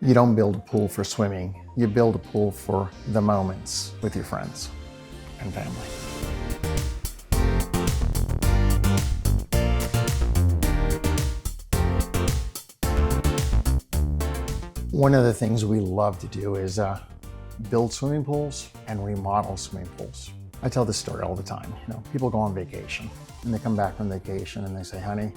You don't build a pool for swimming. You build a pool for the moments with your friends and family. One of the things we love to do is build swimming pools and remodel swimming pools. I tell this story all the time. People go on vacation and they come back from vacation and they say, honey,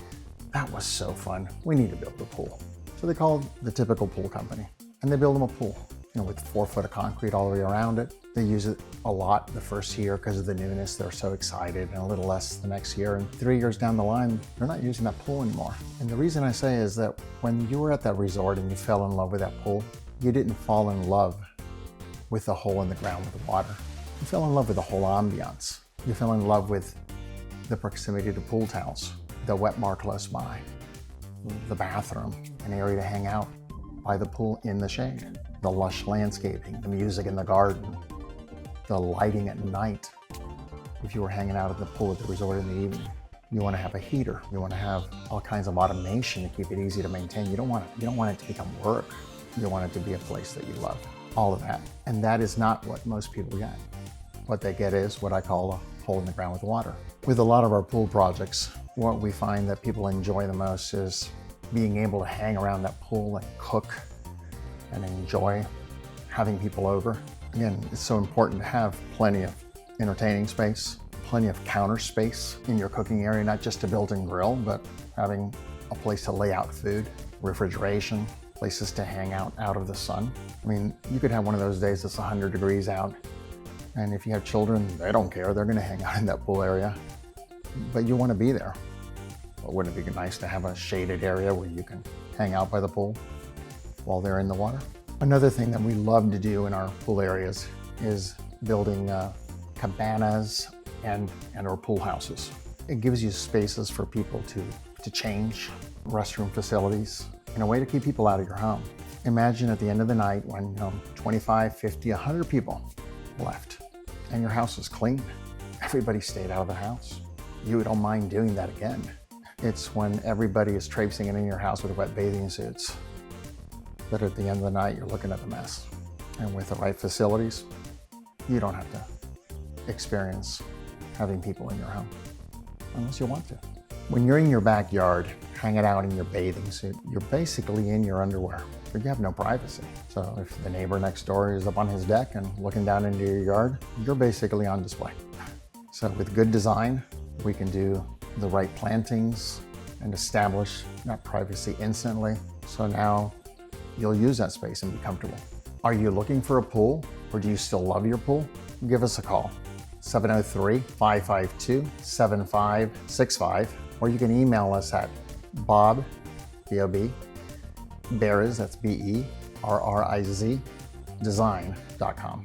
that was so fun. We need to build a pool. So they call the typical pool company and they build them a pool, with 4 foot of concrete all the way around it. They use it a lot the first year because of the newness. They're so excited, and a little less the next year. And 3 years down the line, they're not using that pool anymore. And the reason I say is that when you were at that resort and you fell in love with that pool, you didn't fall in love with the hole in the ground with the water. You fell in love with the whole ambiance. You fell in love with the proximity to pool towels, the wet bar close by, the bathroom, an area to hang out by the pool in the shade, the lush landscaping, the music in the garden, the lighting at night. If you were hanging out at the pool at the resort in the evening, you want to have a heater. You want to have all kinds of automation to keep it easy to maintain. You don't want it to become work. You want it to be a place that you love. All of that. And that is not what most people get. What they get is what I call a hole in the ground with water. With a lot of our pool projects, what we find that people enjoy the most is being able to hang around that pool and cook and enjoy having people over. Again, it's so important to have plenty of entertaining space, plenty of counter space in your cooking area, not just to build and grill, but having a place to lay out food, refrigeration, places to hang out of the sun. You could have one of those days that's 100 degrees out, and if you have children, they don't care. They're gonna hang out in that pool area, but you wanna be there. Well, wouldn't it be nice to have a shaded area where you can hang out by the pool while they're in the water? Another thing that we love to do in our pool areas is building cabanas and or pool houses. It gives you spaces for people to change, restroom facilities, in a way to keep people out of your home. Imagine at the end of the night when 25, 50, 100 people left and your house was clean. Everybody stayed out of the house. You don't mind doing that again. It's when everybody is traipsing in your house with wet bathing suits that at the end of the night, you're looking at the mess. And with the right facilities, you don't have to experience having people in your home, unless you want to. When you're in your backyard, hanging out in your bathing suit, you're basically in your underwear, but you have no privacy. So if the neighbor next door is up on his deck and looking down into your yard, you're basically on display. So with good design, we can do the right plantings and establish that privacy instantly. So now you'll use that space and be comfortable. Are you looking for a pool, or do you still love your pool? Give us a call, 703-552-7565, or you can email us at Bob, B-O-B, Berriz, that's B-E-R-R-I-Z, design.com.